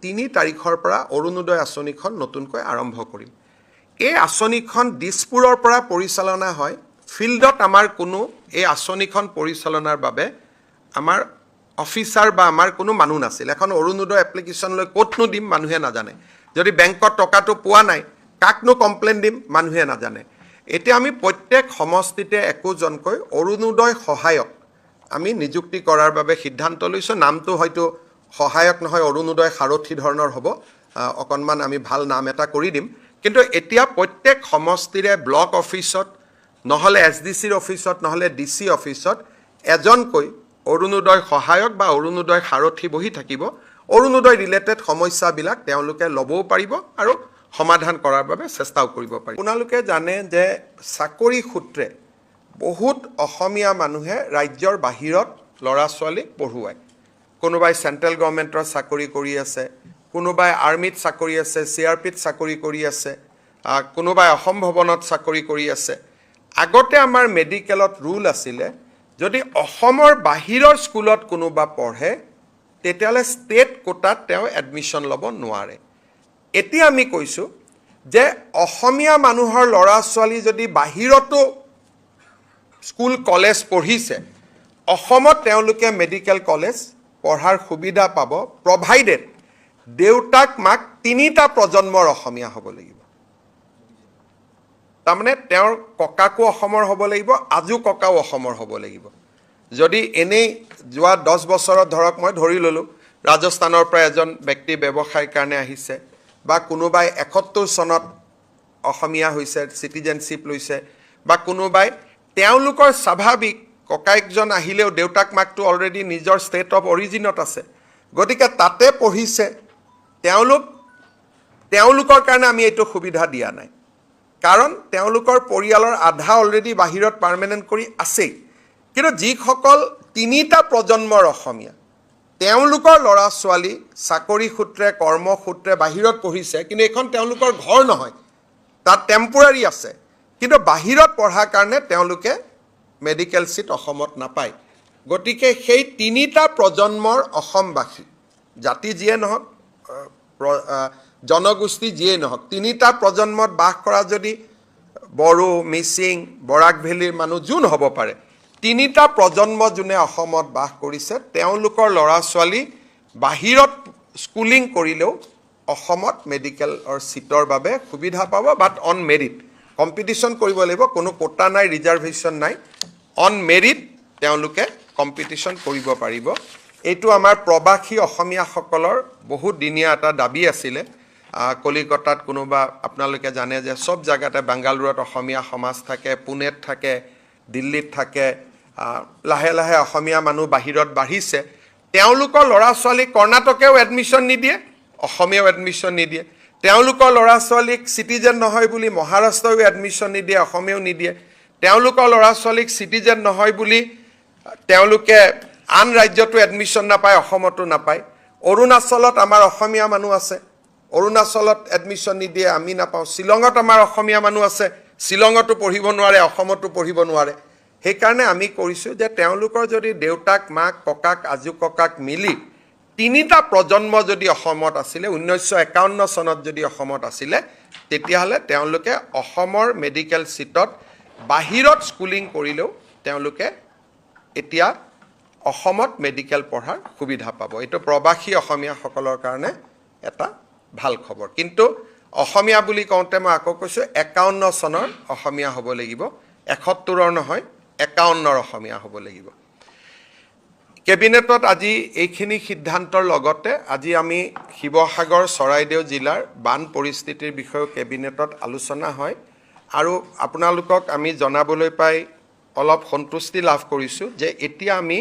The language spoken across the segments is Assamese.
3 তাৰিখৰ পৰা অৰুণোদয় আঁচনিখন নতুনকৈ আৰম্ভ কৰিম এই আঁচনিখন দিছপুৰৰ পৰা পৰিচালনা হয় ফিল্ডত আমাৰ কোনো এই আঁচনিখন পৰিচালনাৰ বাবে আমাৰ অফিচাৰ বা আমাৰ কোনো মানুহ নাছিল এখন অৰুণোদয় এপ্লিকেশ্যন লৈ ক'তনো দিম মানুহে নাজানে যদি বেংকত টকাটো পোৱা নাই কাকনো কমপ্লেইন দিম মানুহে নাজানে এতিয়া আমি প্ৰত্যেক সমষ্টিতে একোজনকৈ অৰুণোদয় সহায়ক আমি নিযুক্তি কৰাৰ বাবে সিদ্ধান্ত লৈছো নামটো হয়তো সহায়ক নহয় অৰুণোদয় সাৰথী ধৰণৰ হ'ব অকনমান আমি ভাল নাম এটা কৰি দিম কিন্তু এতিয়া প্ৰত্যেক সমষ্টিৰে ব্লক অফিচত নহলে এছডিসিৰ অফিচত নহলে ডিসি অফিচত এজনকৈ অৰুণোদয় সহায়ক বা অৰুণোদয় সাৰথী বহি থাকিব অৰুণোদয় ৰিলেটেড সমস্যাবিলাক তেওঁলোকে ল'বও পাৰিব আৰু সমাধান কৰাৰ বাবে চেষ্টাও কৰিব পাৰিব আপোনালোকে জানে যে চাকৰি সূত্ৰে বহুত অসমীয়া মানুহে ৰাজ্যৰ বাহিৰত ল'ৰা ছোৱালীক পঢ়ুৱায় কোনোবাই সেন্ট্ৰেল গভৰ্ণমেণ্টৰ চাকৰি কৰি আছে কোনোবাই আৰ্মিত চাকৰি আছে সিআৰপিত চাকৰি কৰি আছে কোনোবাই অসম ভৱনত চাকৰি কৰি আছে আগতে আমাৰ মেডিকেলত ৰুল আছিলে যদি অসমৰ বাহিৰৰ স্কুলত কোনোবা পঢ়ে তেতিয়ালে ষ্টেট কোটাত তেওঁ এডমিশন ল'ব নোৱাৰে এতিয়া আমি কৈছো যে অসমীয়া মানুহৰ ল'ৰা ছোৱালী যদি বাহিৰতো স্কুল কলেজ পঢ়িছে অসমত তেওঁলোকে মেডিকেল কলেজ পঢ়াৰ সুবিধা পাব প্ৰভাইডেড দেউতাক মাক 3টা প্ৰজন্মৰ অসমীয়া হ'ব লাগিব তাৰমানে তেওঁৰ ককাকো অসমৰ হ'ব লাগিব আজু ককাও অসমৰ হ'ব লাগিব যদি এনেই যোৱা 10 বছৰত ধৰক মই ধৰি ললো ৰাজস্থানৰ পৰা এজন ব্যক্তি ব্যৱসায়ৰ কাৰণে আহিছে বা কোনোবাই 71 চনত অসমীয়া হৈছে সিটিজেনশিপ লৈছে বা কোনোবাই তেওঁলোকৰ স্বাভাৱিক ককাইকজন আহিলেও দেউতাক মাকটো অলৰেডি নিজৰ ষ্টেট অফ অৰিজিনত আছে গতিকে তাতে পঢ়িছে তেওঁলোকৰ কাৰণে আমি এইটো সুবিধা দিয়া নাই কাৰণ তেওঁলোকৰ পৰিয়ালৰ আধা অলৰেডি বাহিৰত পাৰ্মানেন্ট কৰি আছে কিন্তু যিসকল 3টা প্ৰজন্মৰ অসমীয়া তেওঁলোকৰ ল'ৰা ছোৱালী চাকৰি সূত্ৰে কৰ্ম সূত্ৰে বাহিৰত পঢ়িছে কিন্তু এখন তেওঁলোকৰ ঘৰ নহয় তাত টেম্পৰাৰী আছে কিন্তু বাহিৰত পঢ়াৰ কাৰণে তেওঁলোকে মেডিকেল সিট অসমত নাপায় গতিকে সেই 3টা প্ৰজন্মৰ অসমবাসী জাতি যিয়ে নহওক জনগোষ্ঠী যিয়ে নহওক 3টা প্ৰজন্মত বাস কৰা যদি বড়ো মিচিং বৰাক ভেলীৰ মানুহ যোন হ'ব পাৰে 3টা প্ৰজন্ম যোনে অসমত বাস কৰিছে তেওঁলোকৰ ল'ৰা ছোৱালী বাহিৰত স্কুলিং কৰিলেও অসমত মেডিকেল সিটৰ বাবে সুবিধা পাব বাট অন মেৰিট কম্পিটিশন কৰিব লাগিব কোনো কোটা নাই ৰিজাৰ্ভেশ্যন নাই অন মেৰিট তেওঁলোকে কম্পিটিশন কৰিব পাৰিব এইটো আমাৰ প্ৰবাসী অসমীয়াসকলৰ বহুত দিনীয়া এটা দাবী আছিলে কলিকতাত কোনোবা আপোনালোকে জানে যে সব জায়গাতে বেংগালুৰুত অসমীয়া সমাজ থাকে পুনেত থাকে দিল্লীত থাকে লাহে লাহে অসমীয়া মানুহ বাহিৰত বাঢ়িছে তেওঁলোকৰ ল'ৰা ছোৱালী কৰ্ণাটকেও এডমিশন নিদিয়ে অসমীয়াও এডমিশন নিদিয়ে তেওঁলোকৰ ল'ৰা ছোৱালীক সিটিজেন নহয় বুলি মহাৰাষ্ট্ৰও এডমিশন নিদিয়ে অসমীয়াও নিদিয়ে তেওঁলোকৰ ল'ৰা ছোৱালীক সিটিজেন নহয় বুলি তেওঁলোকে আন ৰাজ্যতো এডমিশন নাপায় অসমতো নাপায় অৰুণাচলত আমাৰ অসমীয়া মানুহ আছে অৰুণাচলত এডমিশন নিদিয়ে আমি নাপাওঁ শিলঙত আমাৰ অসমীয়া মানুহ আছে শিলঙতো পঢ়িব নোৱাৰে অসমতো পঢ়িব নোৱাৰে সেই কাৰণে আমি কৰিছো যে তেওঁলোকৰ যদি দেউতাক মাক ককাক আজু ককাক মিলি 3টা প্ৰজন্ম যদি অসমত আছিলে 1951 চনত যদি অসমত আছিলে তেতিয়াহলে তেওঁলোকে অসমৰ মেডিকেল সিটত বাহিৰত স্কুলিং কৰিলেও তেওঁলোকে এতিয়া অসমত মেডিকেল পঢ়াৰ সুবিধা পাব এইটো প্ৰবাসী অসমীয়াসকলৰ কাৰণে এটা ভাল খবৰ কিন্তু অসমীয়া বুলি কওঁতে মই আকৌ কৈছো 51 চনৰ অসমীয়া হ'ব লাগিব 71ৰ নহয় 51ৰ অসমীয়া হ'ব লাগিব কেবিনেটত আজি এইখিনি সিদ্ধান্তৰ লগতে আজি আমি শিৱসাগৰ চৰাইদেউ জিলাৰ বান পৰিস্থিতিৰ বিষয়ে কেবিনেটত আলোচনা হয় আৰু আপোনালোকক আমি জনাবলৈ পাই অলপ সন্তুষ্টি লাভ কৰিছো যে এতিয়া আমি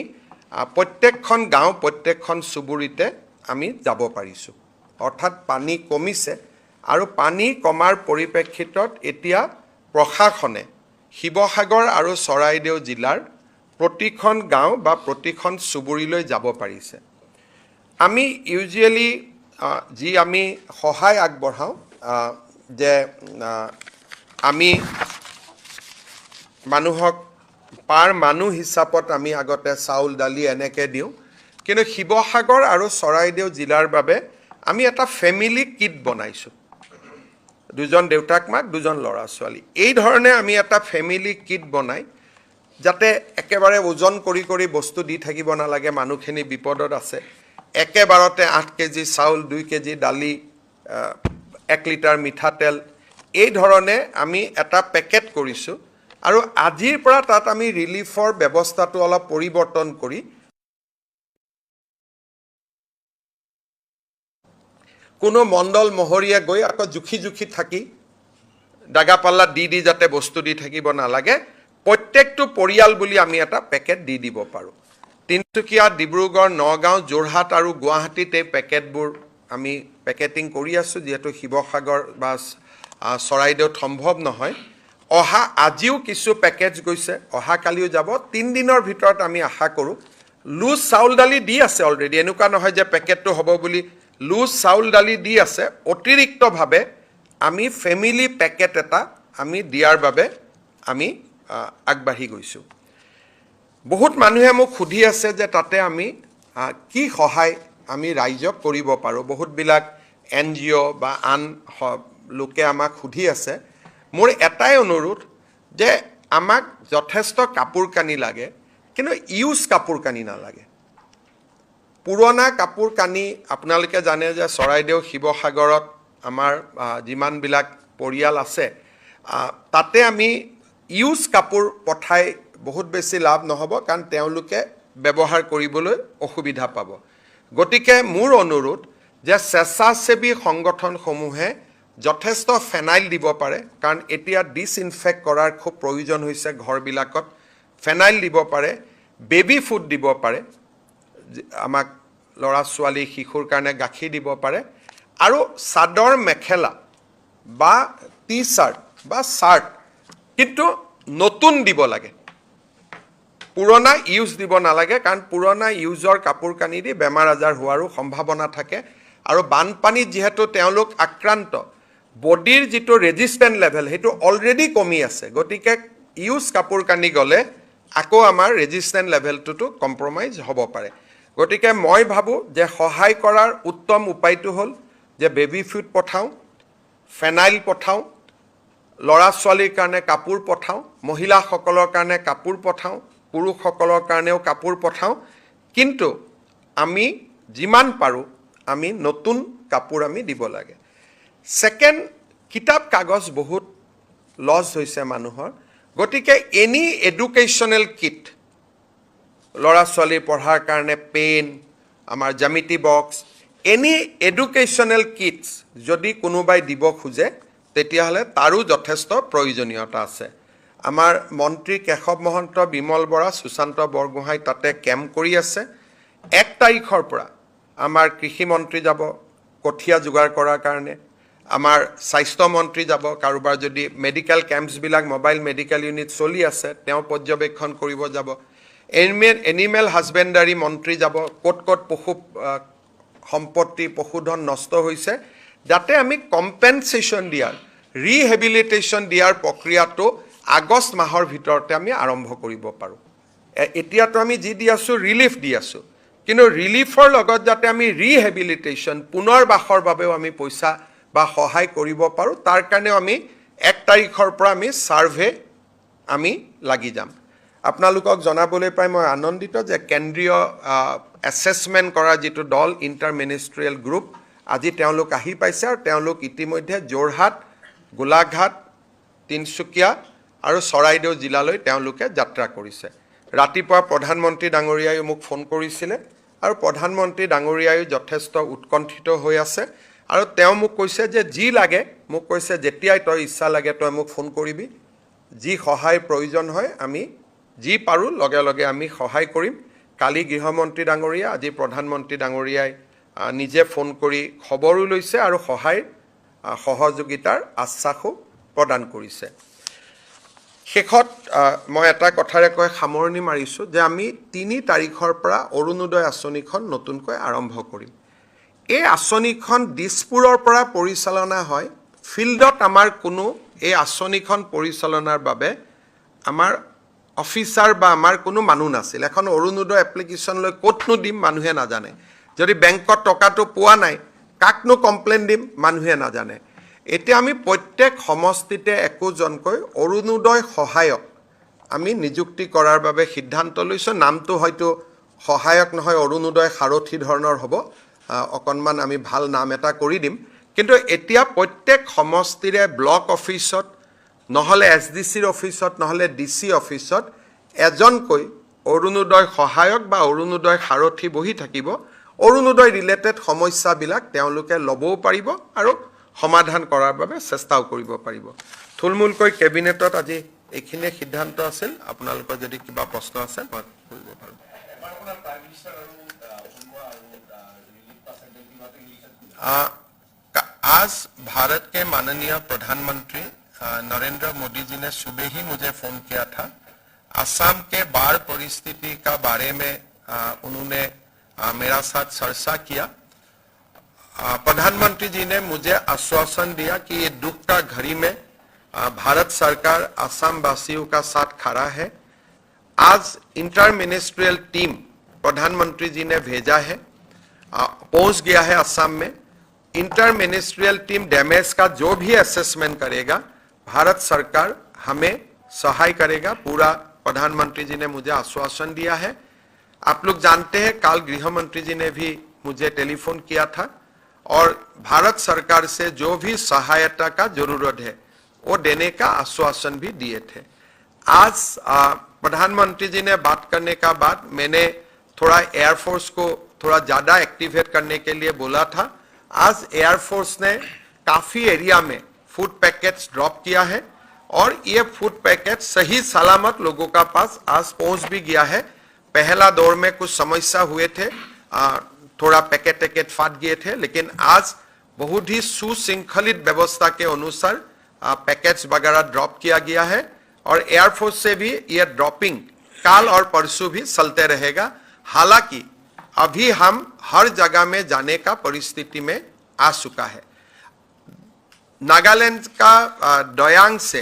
প্ৰত্যেকখন গাঁও প্ৰত্যেকখন চুবুৰীতে আমি যাব পাৰিছো অৰ্থাৎ পানী কমিছে আৰু পানী কমাৰ পৰিপ্ৰেক্ষিতত এতিয়া প্ৰশাসনে শিৱসাগৰ আৰু চৰাইদেউ জিলাৰ প্ৰতিখন গাঁও বা প্ৰতিখন চুবুৰীলৈ যাব পাৰিছে আমি ইউজুৱেলি যি আমি সহায় আগবঢ়াওঁ যে আমি মানুহক পাৰ মানুহ হিচাপত আমি আগতে চাউল দালি এনেকৈ দিওঁ কিন্তু শিৱসাগৰ আৰু চৰাইদেউ জিলাৰ বাবে আমি এটা ফেমিলি কিট বনাইছোঁ, দুজন দেউতাক মাক দুজন ল'ৰা ছোৱালী, এই ধৰণে আমি এটা ফেমিলি কিট বনাই যাতে একেবাৰে ওজন কৰি কৰি বস্তু দি থাকিব নালাগে, মানুহখিনি বিপদত আছে, একেবাৰতে 8 কেজি চাউল, 2 কেজি দালি, 1 লিটাৰ মিঠাতেল, এই ধৰণে আমি এটা পেকেট কৰিছোঁ। আৰু আজিৰ পৰা তাত আমি ৰিলিফৰ ব্যৱস্থাটো অলপ পৰিৱৰ্তন কৰি কোনো মণ্ডল মহৰীয়া গৈ আকৌ জুখি জুখি থাকি দাগা পাল্লা দি যাতে বস্তু দি থাকিব নালাগে, প্ৰত্যেকটো পৰিয়াল বুলি আমি এটা পেকেট দি দিব পাৰোঁ। তিনিচুকীয়া, ডিব্ৰুগড়, নগাঁও, যোৰহাট আৰু গুৱাহাটীত এই পেকেটবোৰ আমি পেকেটিং কৰি আছোঁ, যিহেতু শিৱসাগৰ বা চৰাইদেউত সম্ভৱ নহয়। আজিও কিছু পেকেজ গৈছে, অহাকালিও যাব। 3 দিনৰ ভিতৰত আমি আশা কৰোঁ। লুজ চাউল দালি দি আছে অলৰেডি, এনেকুৱা নহয় যে পেকেটটো হ'ব বুলি, লুজ চাউল দালি দি আছে। অতিৰিক্তভাৱে আমি ফেমিলি পেকেট এটা আমি দিয়াৰ বাবে আমি আগবাঢ়ি গৈছোঁ। বহুত মানুহে মোক সুধি আছে যে তাতে আমি কি সহায় আমি ৰাইজক কৰিব পাৰোঁ। বহুতবিলাক NGO বা আন লোকে আমাক সুধি আছে। মোৰ এটাই অনুৰোধ যে আমাক যথেষ্ট কাপোৰ কানি লাগে, কিন্তু ইউজ কাপোৰ কানি নালাগে। পুৰণা কাপোৰ কানি আপোনালোকে জানে যে চৰাইদেউ, শিৱসাগৰত আমাৰ যিমানবিলাক পৰিয়াল আছে, তাতে আমি ইউজ কাপোৰ পঠাই বহুত বেছি লাভ নহ'ব, কাৰণ তেওঁলোকে ব্যৱহাৰ কৰিবলৈ অসুবিধা পাব। গতিকে মোৰ অনুৰোধ যে স্বেচ্ছাসেৱী সংগঠনসমূহে যথেষ্ট ফেনাইল দিব পাৰে, কাৰণ এতিয়া ডিছইনফেক্ট কৰাৰ খুব প্ৰয়োজন হৈছে ঘৰবিলাকত। ফেনাইল দিব পাৰে, বেবী ফুড দিব পাৰে, আমাক ল'ৰা ছোৱালী শিশুৰ কাৰণে গাখীৰ দিব পাৰে, আৰু চাদৰ মেখেলা বা টি-চাৰ্ট বা চাৰ্ট কিন্তু নতুন দিব লাগে, পুৰণা ইউজ দিব নালাগে, কাৰণ পুৰণা ইউজৰ কাপোৰ কানি দি বেমাৰ আজাৰ হোৱাৰো সম্ভাৱনা থাকে। আৰু বানপানীত যিহেতু তেওঁলোক আক্ৰান্ত, বডিৰ যিটো ৰেজিষ্টেণ্ট লেভেল সেইটো অলৰেডি কমি আছে। গতিকে ইউজ কাপোৰ কানি গ'লে আকৌ আমাৰ ৰেজিষ্টেণ্ট লেভেলটোতো কম্প্ৰমাইজ হ'ব পাৰে। গতিকে মই ভাবোঁ যে সহায় কৰাৰ উত্তম উপায়টো হ'ল যে বেবী ফুড পঠাওঁ, ফেনাইল পঠাওঁ, ল'ৰা ছোৱালীৰ কাৰণে কাপোৰ পঠাওঁ, মহিলাসকলৰ কাৰণে কাপোৰ পঠাওঁ, পুৰুষসকলৰ কাৰণেও কাপোৰ পঠাওঁ। কিন্তু আমি যিমান পাৰোঁ আমি নতুন কাপোৰ আমি দিব লাগে। ছেকেণ্ড, কিতাপ কাগজ বহুত লছ হৈছে মানুহৰ। গতিকে এনি এডুকেশ্যনেল কিট, ল'ৰা ছোৱালীৰ পঢ়াৰ কাৰণে পেন, আমাৰ জ্যামিতি বক্স, এনি এডুকেশ্যনেল কিটছ যদি কোনোবাই দিব খোজে তেতিয়াহ'লে তাৰো যথেষ্ট প্ৰয়োজনীয়তা আছে। আমাৰ মন্ত্ৰী কেশৱ মহন্ত, বিমল বৰা, সুশান্ত বৰগোহাঁই তাতে কেম্প কৰি আছে। 1 তাৰিখৰ পৰা আমাৰ কৃষি মন্ত্ৰী যাব কঠীয়া যোগাৰ কৰাৰ কাৰণে, আমাৰ স্বাস্থ্য মন্ত্ৰী যাব, কাৰোবাৰ যদি মেডিকেল কেম্পছবিলাক মোবাইল মেডিকেল ইউনিট চলি আছে তেওঁ পৰ্যবেক্ষণ কৰিব যাব, এনিমেল হাজবেণ্ডাৰী মন্ত্ৰী যাব, ক'ত ক'ত পশু সম্পত্তি পশুধন নষ্ট হৈছে, যাতে আমি কম্পেনচেশ্যন দিয়াৰ, ৰিহেবিলিটেশ্যন দিয়াৰ প্ৰক্ৰিয়াটো আগষ্ট মাহৰ ভিতৰতে আমি আৰম্ভ কৰিব পাৰোঁ। এতিয়াতো আমি যি দি আছোঁ ৰিলিফ দি আছোঁ, কিন্তু ৰিলিফৰ লগত যাতে আমি ৰিহেবিলিটেশ্যন, পুনৰবাসৰ বাবেও আমি পইচা বা সহায় কৰিব পাৰোঁ, তাৰ কাৰণেও আমি 1 তাৰিখৰ পৰা আমি ছাৰ্ভে আমি লাগি যাম। আপোনালোকক জনাবলৈ পাই মই আনন্দিত যে কেন্দ্ৰীয় এছেছমেণ্ট কৰা যিটো দল, ইণ্টাৰ মিনিষ্ট্ৰিয়েল গ্ৰুপ, আজি তেওঁলোক আহি পাইছে আৰু তেওঁলোক ইতিমধ্যে যোৰহাট, গোলাঘাট, তিনিচুকীয়া আৰু চৰাইদেউ জিলালৈ তেওঁলোকে যাত্ৰা কৰিছে। ৰাতিপুৱা প্ৰধানমন্ত্ৰী ডাঙৰীয়াইও মোক ফোন কৰিছিলে আৰু প্ৰধানমন্ত্ৰী ডাঙৰীয়াইও যথেষ্ট উৎকণ্ঠিত হৈ আছে আৰু তেওঁ মোক কৈছে যে যি লাগে মোক কৈছে যেতিয়াই তই ইচ্ছা লাগে তই মোক ফোন কৰিবি, যি সহায়ৰ প্ৰয়োজন হয় আমি যি পাৰোঁ লগে লগে আমি সহায় কৰিম। কালি গৃহমন্ত্ৰী ডাঙৰীয়া, আজি প্ৰধানমন্ত্ৰী ডাঙৰীয়াই নিজে ফোন কৰি খবৰো লৈছে আৰু সহযোগিতাৰ আশ্বাসো প্ৰদান কৰিছে। শেষত মই এটা কথাৰে কৈ সামৰণি মাৰিছোঁ যে আমি 3 তাৰিখৰ পৰা অৰুণোদয় আঁচনিখন নতুনকৈ আৰম্ভ কৰিম। এই আঁচনিখন দিছপুৰৰ পৰা পৰিচালনা হয়। ফিল্ডত আমাৰ কোনো এই আঁচনিখন পৰিচালনাৰ বাবে আমাৰ অফিচাৰ বা আমাৰ কোনো মানুহ নাছিল। এখন অৰুণোদয় এপ্লিকেশ্যন লৈ ক'তনো দিম মানুহে নাজানে। যদি বেংকত টকাটো পোৱা নাই কাকনো কমপ্লেইন দিম মানুহে নাজানে এতিয়া আমি প্ৰত্যেক সমষ্টিতে একোজনকৈ অৰুণোদয় সহায়ক আমি নিযুক্তি কৰাৰ বাবে সিদ্ধান্ত লৈছো নামটো হয়তো সহায়ক নহয় অৰুণোদয় সাৰথি ধৰণৰ হ'ব অকনমান আমি ভাল নাম এটা কৰি দিম কিন্তু এতিয়া প্ৰত্যেক সমষ্টিৰে ব্লক অফিচত নহলে এসডিসিৰ অফিচত নহলে ডিসি অফিচত এজনকৈ অৰুণোদয় সহায়ক বা অৰুণোদয় সাৰথি বহি থাকিব অৰুণোদয় ৰিলেটেড সমস্যাবিলাক তেওঁলোকে ল'বও পাৰিব আৰু সমাধান কৰাৰ বাবে চেষ্টাও কৰিব পাৰিব থুলমূলকৈ কেবিনেটত আজি এইখিনি সিদ্ধান্ত আছিল আপোনালোকৰ যদি কিবা প্ৰশ্ন আছে মই কৰিব পাৰো आज भारत के माननीय प्रधानमंत्री नरेंद्र मोदी जी ने सुबह ही मुझे फोन किया था असम के बाढ़ परिस्थिति का बारे में उन्होंने मेरा साथ चर्चा किया प्रधानमंत्री जी ने मुझे आश्वासन दिया कि ये दुख का घड़ी में भारत सरकार असम वासियों का साथ खड़ा है आज इंटर मिनिस्ट्रियल टीम प्रधानमंत्री जी ने भेजा है पहुंच गया है असम में इंटर मिनिस्ट्रियल टीम डैमेज का जो भी असेसमेंट करेगा भारत सरकार हमें सहाय करेगा पूरा प्रधानमंत्री जी ने मुझे आश्वासन दिया है आप लोग जानते हैं कल गृह मंत्री जी ने भी मुझे टेलीफोन किया था और भारत सरकार से जो भी सहायता का जरूरत है वो देने का आश्वासन भी दिए थे आज प्रधानमंत्री जी ने बात करने का बाद मैंने थोड़ा एयरफोर्स को थोड़ा ज्यादा एक्टिवेट करने के लिए बोला था आज एयरफोर्स ने काफी एरिया में फूड पैकेट्स ड्रॉप किया है और ये फूड पैकेट सही सलामत लोगों का पास आज पहुंच भी गया है पहला दौर में कुछ समस्या हुए थे थोड़ा पैकेट फाट गए थे लेकिन आज बहुत ही सुशृंखलित व्यवस्था के अनुसार पैकेट्स वगैरह ड्रॉप किया गया है और एयरफोर्स से भी यह ड्रॉपिंग काल और परसों भी चलते रहेगा हालांकि अभी हम हर जगह में जाने का परिस्थिति में आ चुका है नागालैंड का डोयांग से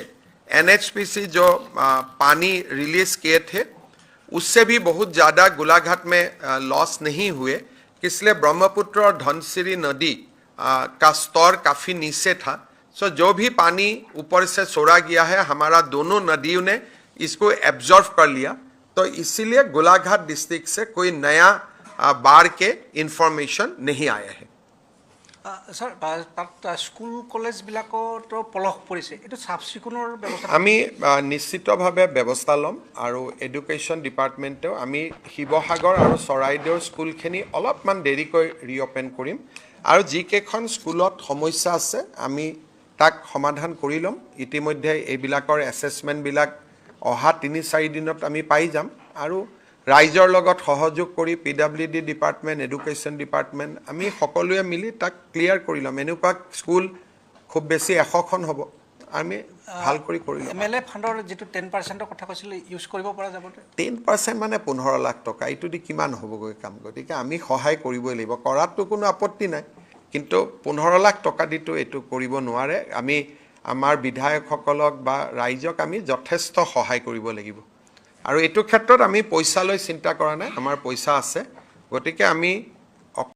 एनएचपीसी जो पानी रिलीज किए थे उससे भी बहुत ज़्यादा गोलाघाट में लॉस नहीं हुए इसलिए ब्रह्मपुत्र और धनसिरी नदी का स्तर काफ़ी नीचे था सो जो भी पानी ऊपर से छोड़ा गया है हमारा दोनों नदियों ने इसको एब्जॉर्व कर लिया तो इसीलिए गोलाघाट डिस्ट्रिक्ट से कोई नया बाढ़ के इंफॉर्मेशन नहीं आया है सर তাত স্কুল কলেজবিলাকতো পলস পৰিছে এইটো চাফ চিকুণৰ ব্যৱস্থা আমি নিশ্চিতভাৱে ব্যৱস্থা ল'ম আৰু এডুকেশ্যন ডিপাৰ্টমেণ্টেও আমি শিৱসাগৰ আৰু চৰাইদেউৰ স্কুলখিনি অলপমান দেৰিকৈ ৰিঅপেন কৰিম আৰু যিকেইখন স্কুলত সমস্যা আছে আমি তাক সমাধান কৰি ল'ম ইতিমধ্যে এইবিলাকৰ এছেছমেণ্টবিলাক অহা ৩-৪ দিনত আমি পাই যাম আৰু ৰাইজৰ লগত সহযোগ কৰি পিডব্লিউডি ডিপাৰ্টমেণ্ট এডুকেশ্যন ডিপাৰ্টমেণ্ট আমি সকলোৱে মিলি তাক ক্লিয়াৰ কৰি ল'ম এনেকুৱা স্কুল খুব বেছি 100খন হ'ব আমি ভাল কৰি ল'ম এমএলএ ফাণ্ডৰ যেটো 10% কথা কৈছিল ইউজ কৰিব পৰা যাব 10% মানে 15 লাখ টকা এইটো দি কিমান হ'বগৈ কাম গতিকে আমি সহায় কৰিবই লাগিব কৰাটো কোনো আপত্তি নাই কিন্তু 15 লাখ টকা দিটো এইটো কৰিব নোৱাৰে আমি আমাৰ বিধায়কসকলক বা ৰাইজক আমি যথেষ্ট সহায় কৰিব লাগিব আৰু এইটো ক্ষেত্ৰত আমি পইচা লৈ চিন্তা কৰা নাই আমাৰ পইচা আছে গতিকে আমি